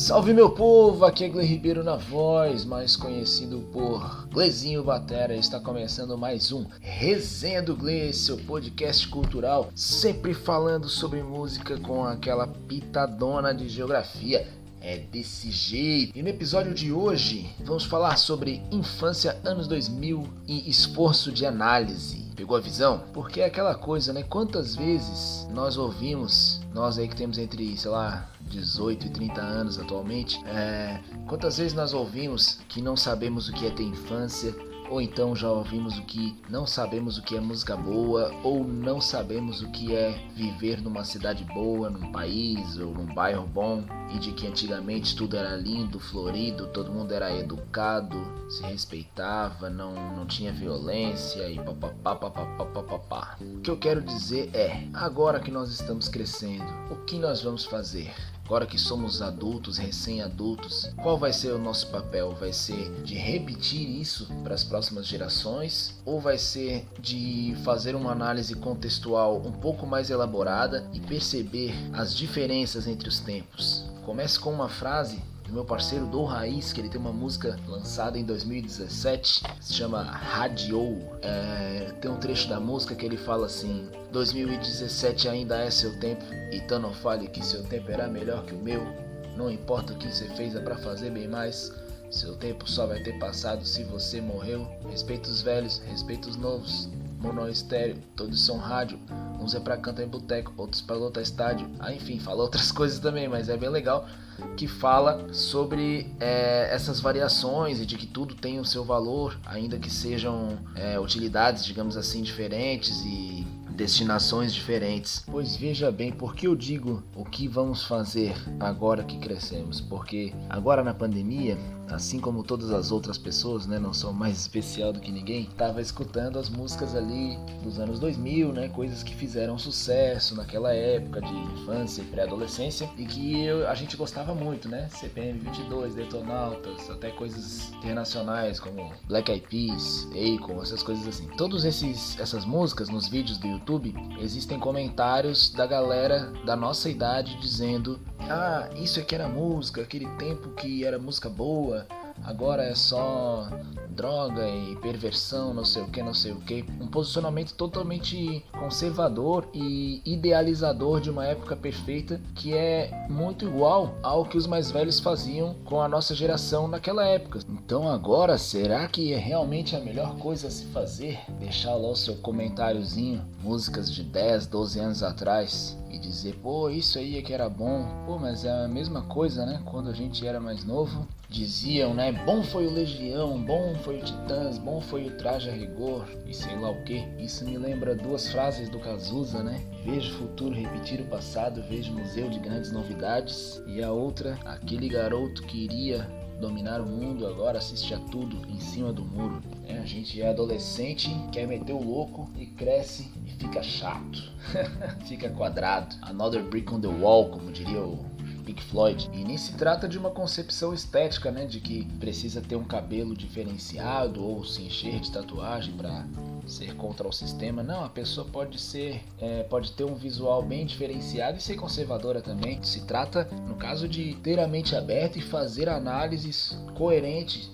Salve meu povo, aqui é Gle Ribeiro na voz, mais conhecido por Glezinho Batera. Está começando mais um Resenha do Gle, seu podcast cultural, sempre falando sobre música com aquela pitadona de geografia. É desse jeito. E no episódio de hoje vamos falar sobre infância anos 2000 e esforço de análise. Pegou a visão? Porque é aquela coisa, né? Quantas vezes nós ouvimos, nós aí que temos entre, 18 e 30 anos atualmente, quantas vezes nós ouvimos que não sabemos o que é ter infância, ou então já ouvimos o que não sabemos o que é música boa, ou não sabemos o que é viver numa cidade boa, num país ou num bairro bom, e de que antigamente tudo era lindo, florido, todo mundo era educado, se respeitava, não tinha violência e papapá. O que eu quero dizer é, agora que nós estamos crescendo, o que nós vamos fazer? Agora que somos adultos, recém-adultos, qual vai ser o nosso papel? Vai ser de repetir isso para as próximas gerações? Ou vai ser de fazer uma análise contextual um pouco mais elaborada e perceber as diferenças entre os tempos? Comece com uma frase do meu parceiro Dom Raiz, que ele tem uma música lançada em 2017, se chama Radio. Tem um trecho da música que ele fala assim: 2017 ainda é seu tempo, então não fale que seu tempo era melhor que o meu. Não importa o que você fez, é pra fazer bem mais. Seu tempo só vai ter passado se você morreu. Respeita os velhos, respeita os novos. Mono estéreo, todos são rádio. Uns é pra cantar em boteco, outros pra lotar estádio. Enfim, fala outras coisas também, mas é bem legal, que fala sobre essas variações e de que tudo tem o seu valor, ainda que sejam utilidades, digamos assim, diferentes e destinações diferentes. Pois veja bem, por que eu digo o que vamos fazer agora que crescemos? Porque agora na pandemia, assim como todas as outras pessoas, né, não sou mais especial do que ninguém, estava escutando as músicas ali dos anos 2000, né, coisas que fizeram sucesso naquela época de infância e pré-adolescência e que a gente gostava muito, né, CPM 22, Detonautas, até coisas internacionais como Black Eyed Peas, Akon, essas coisas assim. Todas essas músicas nos vídeos do YouTube, existem comentários da galera da nossa idade dizendo: isso aqui era música, aquele tempo que era música boa, agora é só droga e perversão, não sei o que. Um posicionamento totalmente conservador e idealizador de uma época perfeita que é muito igual ao que os mais velhos faziam com a nossa geração naquela época. Então agora, será que é realmente a melhor coisa a se fazer? Deixar lá o seu comentáriozinho, músicas de 10, 12 anos atrás, e dizer, isso aí é que era bom. Mas é a mesma coisa, né? Quando a gente era mais novo, diziam, né? Bom foi o Legião, bom foi o Titãs, bom foi o Traje a Rigor e sei lá o que. Isso me lembra duas frases do Cazuza, né? Vejo o futuro repetir o passado, vejo museu de grandes novidades. E a outra, aquele garoto que iria dominar o mundo agora assiste a tudo em cima do muro. A gente é adolescente, quer meter o louco e cresce e fica chato. Fica quadrado. Another brick on the wall, como diria o Pink Floyd. E nem se trata de uma concepção estética, né, de que precisa ter um cabelo diferenciado ou se encher de tatuagem para ser contra o sistema. Não, a pessoa pode ter um visual bem diferenciado e ser conservadora também. Se trata, no caso, de ter a mente aberta e fazer análises coerentes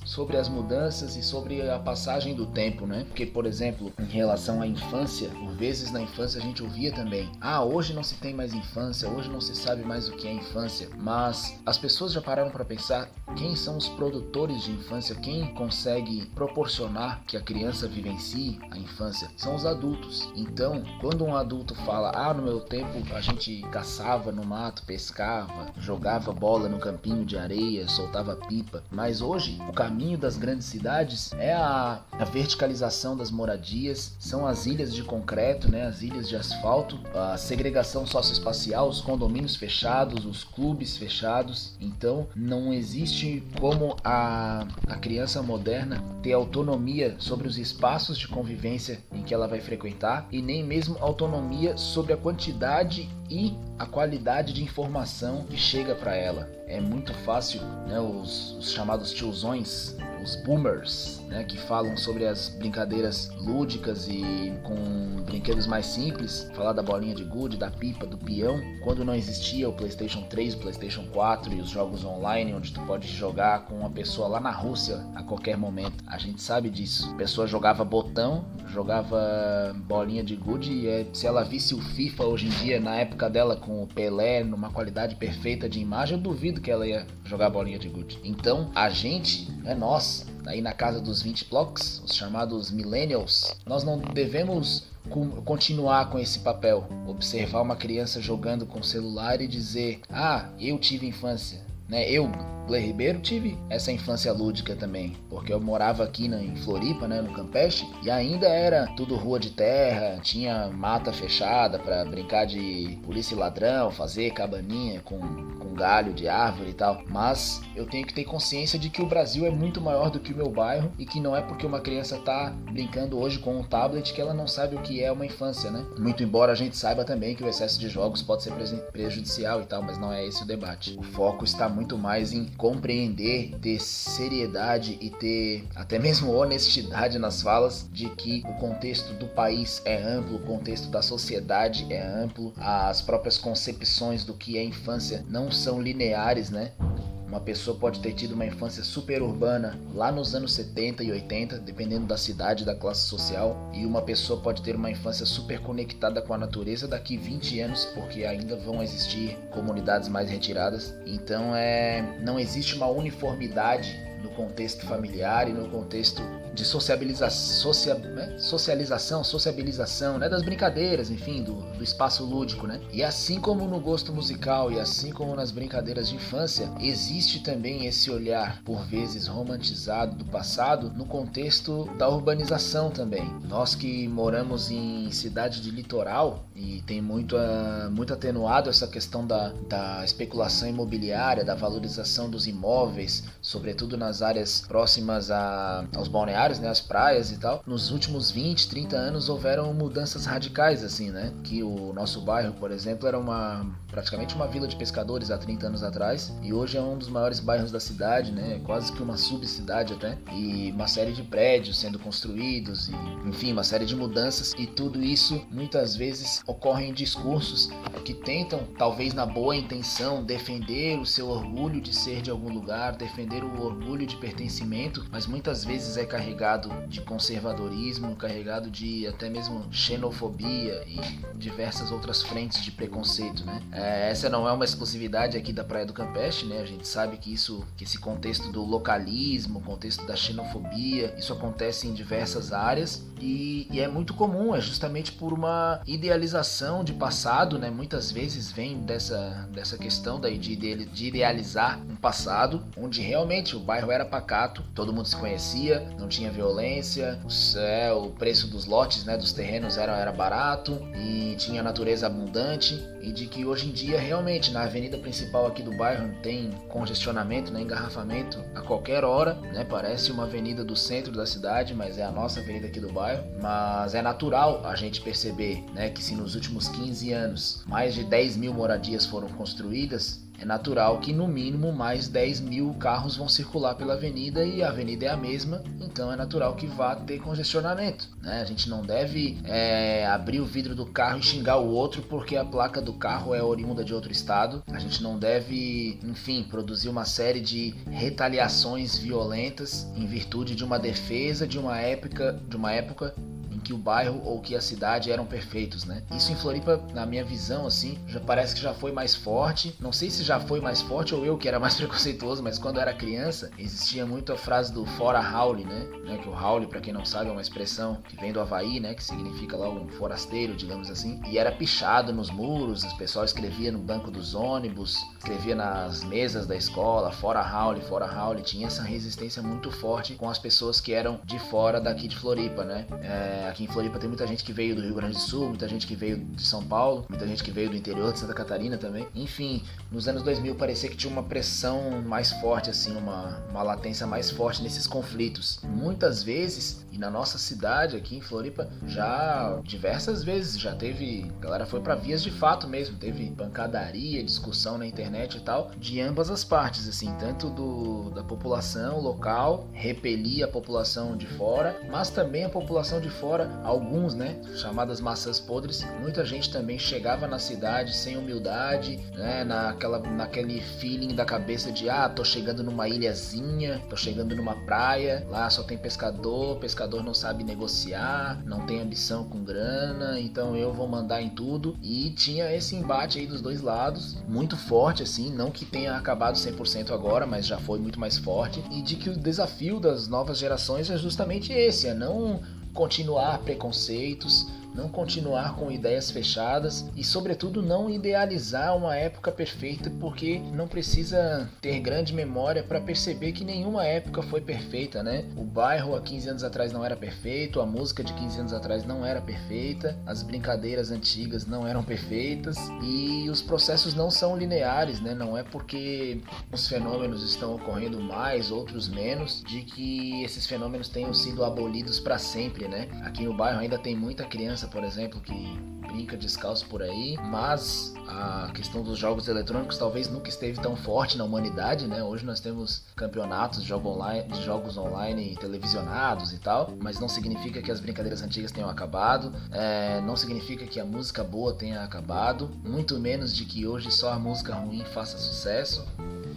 sobre as mudanças e sobre a passagem do tempo, né? Porque, por exemplo, em relação à infância, por vezes na infância a gente ouvia também: hoje não se tem mais infância, hoje não se sabe mais o que é infância. Mas as pessoas já pararam para pensar quem são os produtores de infância, quem consegue proporcionar que a criança vivencie a infância? São os adultos. Então, quando um adulto fala: no meu tempo a gente caçava no mato, pescava, jogava bola no campinho de areia, soltava pipa, mas hoje o caminho das grandes cidades é a verticalização das moradias, são as ilhas de concreto, né, as ilhas de asfalto, a segregação socioespacial, os condomínios fechados, os clubes fechados. Então não existe como a criança moderna ter autonomia sobre os espaços de convivência em que ela vai frequentar e nem mesmo autonomia sobre a quantidade e a qualidade de informação que chega para ela. É muito fácil, né, os chamados tiozões, os boomers, né, que falam sobre as brincadeiras lúdicas e com brinquedos mais simples, falar da bolinha de gude, da pipa, do peão, quando não existia o PlayStation 3, o PlayStation 4 e os jogos online, onde tu pode jogar com uma pessoa lá na Rússia a qualquer momento. A gente sabe disso. A pessoa jogava botão, jogava bolinha de gude e se ela visse o FIFA hoje em dia, na época dela com o Pelé, numa qualidade perfeita de imagem, eu duvido que ela ia jogar bolinha de gude. Então, a gente, nós, aí na casa dos 20 blocks, os chamados millennials, nós não devemos continuar com esse papel, observar uma criança jogando com celular e dizer: ah, eu tive infância, né? Eu, Blair Ribeiro, tive essa infância lúdica também, porque eu morava aqui em Floripa, né, no Campeche, e ainda era tudo rua de terra, tinha mata fechada para brincar de polícia e ladrão, fazer cabaninha com galho de árvore e tal. Mas eu tenho que ter consciência de que o Brasil é muito maior do que o meu bairro e que não é porque uma criança tá brincando hoje com um tablet que ela não sabe o que é uma infância, né? Muito embora a gente saiba também que o excesso de jogos pode ser prejudicial e tal, mas não é esse o debate. O foco está muito mais em compreender, ter seriedade e ter até mesmo honestidade nas falas de que o contexto do país é amplo, o contexto da sociedade é amplo, as próprias concepções do que é infância não são lineares, né? Uma pessoa pode ter tido uma infância super urbana lá nos anos 70 e 80, dependendo da cidade e da classe social, e uma pessoa pode ter uma infância super conectada com a natureza daqui 20 anos, porque ainda vão existir comunidades mais retiradas. Então não existe uma uniformidade no contexto familiar e no contexto de sociabilização, né, das brincadeiras, enfim, do espaço lúdico, né? E assim como no gosto musical e assim como nas brincadeiras de infância, existe também esse olhar, por vezes romantizado, do passado, no contexto da urbanização também. Nós que moramos em cidade de litoral e tem muito atenuado essa questão da especulação imobiliária, da valorização dos imóveis, sobretudo nas áreas próximas aos balneários, né, as praias e tal. Nos últimos 20, 30 anos houveram mudanças radicais, assim, né? Que o nosso bairro, por exemplo, era praticamente uma vila de pescadores há 30 anos atrás, e hoje é um dos maiores bairros da cidade, né? Quase que uma subcidade até, e uma série de prédios sendo construídos, e, enfim, uma série de mudanças, e tudo isso muitas vezes ocorre em discursos que tentam, talvez na boa intenção, defender o seu orgulho de ser de algum lugar, defender o orgulho de pertencimento, mas muitas vezes é carregado de conservadorismo, carregado de até mesmo xenofobia e diversas outras frentes de preconceito, né? Essa não é uma exclusividade aqui da Praia do Campeche, né? A gente sabe que esse contexto do localismo, o contexto da xenofobia, isso acontece em diversas áreas e é muito comum, é justamente por uma idealização de passado, né? Muitas vezes vem dessa questão daí de idealizar um passado onde realmente o bairro era pacato, todo mundo se conhecia, não tinha violência, o preço dos lotes, né, dos terrenos era barato e tinha natureza abundante, e de que hoje em dia realmente na avenida principal aqui do bairro tem congestionamento, né, engarrafamento a qualquer hora, né, parece uma avenida do centro da cidade, mas é a nossa avenida aqui do bairro. Mas é natural a gente perceber, né, que se nos últimos 15 anos mais de 10 mil moradias foram construídas, é natural que no mínimo mais 10 mil carros vão circular pela avenida, e a avenida é a mesma, então é natural que vá ter congestionamento, né? A gente não deve abrir o vidro do carro e xingar o outro porque a placa do carro é oriunda de outro estado. A gente não deve, enfim, produzir uma série de retaliações violentas em virtude de uma defesa de uma época que o bairro ou que a cidade eram perfeitos, né? Isso em Floripa, na minha visão, assim, já parece que já foi mais forte. Não sei se já foi mais forte ou eu que era mais preconceituoso, mas quando eu era criança, existia muito a frase do fora Haole, né? Que o Haole, pra quem não sabe, é uma expressão que vem do Havaí, né? Que significa lá um forasteiro, digamos assim. E era pichado nos muros, o pessoal escrevia no banco dos ônibus, escrevia nas mesas da escola, fora Haole, fora Haole. Tinha essa resistência muito forte com as pessoas que eram de fora daqui de Floripa, né? A Aqui em Floripa tem muita gente que veio do Rio Grande do Sul, muita gente que veio de São Paulo, muita gente que veio do interior de Santa Catarina também. Enfim, nos anos 2000 parecia que tinha uma pressão mais forte, assim, uma latência mais forte nesses conflitos. Muitas vezes, e na nossa cidade aqui em Floripa, já diversas vezes já teve, a galera foi pra vias de fato mesmo, teve pancadaria, discussão na internet e tal, de ambas as partes, assim, tanto da população local, repelir a população de fora, mas também a população de fora, alguns, né, chamadas maçãs podres, muita gente também chegava na cidade sem humildade, né, naquele feeling da cabeça de, tô chegando numa ilhazinha, tô chegando numa praia, lá só tem pescador não sabe negociar, não tem ambição com grana, então eu vou mandar em tudo. E tinha esse embate aí dos dois lados, muito forte assim, não que tenha acabado 100% agora, mas já foi muito mais forte, e de que o desafio das novas gerações é justamente esse, é não continuar preconceitos, não continuar com ideias fechadas e, sobretudo, não idealizar uma época perfeita, porque não precisa ter grande memória para perceber que nenhuma época foi perfeita, né? O bairro há 15 anos atrás não era perfeito, a música de 15 anos atrás não era perfeita, as brincadeiras antigas não eram perfeitas e os processos não são lineares, né? Não é porque os fenômenos estão ocorrendo mais, outros menos, de que esses fenômenos tenham sido abolidos para sempre, né? Aqui no bairro ainda tem muita criança, por exemplo, que brinca descalço por aí, mas a questão dos jogos eletrônicos talvez nunca esteve tão forte na humanidade, né? Hoje nós temos campeonatos de jogos online televisionados e tal, mas não significa que as brincadeiras antigas tenham acabado, não significa que a música boa tenha acabado, muito menos de que hoje só a música ruim faça sucesso.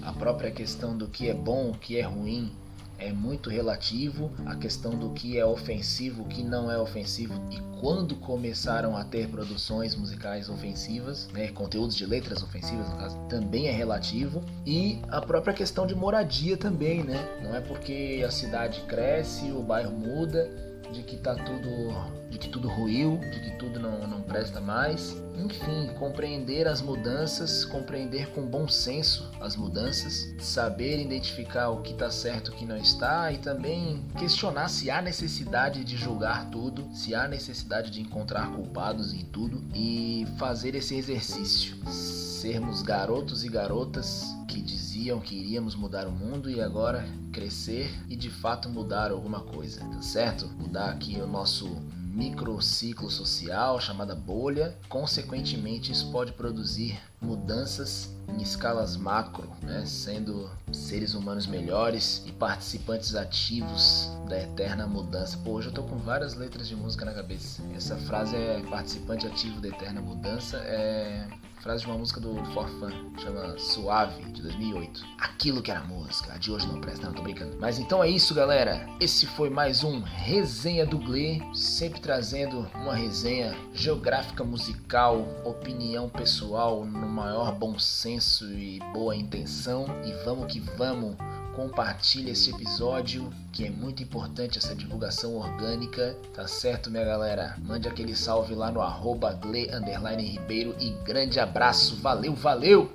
A própria questão do que é bom, o que é ruim, é muito relativo, a questão do que é ofensivo, o que não é ofensivo e quando começaram a ter produções musicais ofensivas, né, conteúdos de letras ofensivas no caso, também é relativo, e a própria questão de moradia também, né? Não é porque a cidade cresce, o bairro muda, de que tudo ruiu, de que tudo não presta mais. Enfim, compreender as mudanças, compreender com bom senso as mudanças, saber identificar o que está certo e o que não está, e também questionar se há necessidade de julgar tudo, se há necessidade de encontrar culpados em tudo, e fazer esse exercício. Sermos garotos e garotas que diziam que iríamos mudar o mundo e agora crescer e de fato mudar alguma coisa, tá certo? Mudar aqui o nosso microciclo social chamada bolha. Consequentemente, isso pode produzir mudanças em escalas macro, né? Sendo seres humanos melhores e participantes ativos da eterna mudança. Pô, hoje eu tô com várias letras de música na cabeça. Essa frase é participante ativo da eterna mudança, é frase de uma música do Forfã, chama Suave, de 2008. Aquilo que era música, a de hoje não presta, não, tô brincando. Mas então é isso, galera. Esse foi mais um Resenha do Gle, sempre trazendo uma resenha geográfica musical, opinião pessoal, no maior bom senso e boa intenção. E vamos que vamos. Compartilha esse episódio, que é muito importante essa divulgação orgânica, tá certo, minha galera? Mande aquele salve lá no @gle_ribeiro e grande abraço, valeu!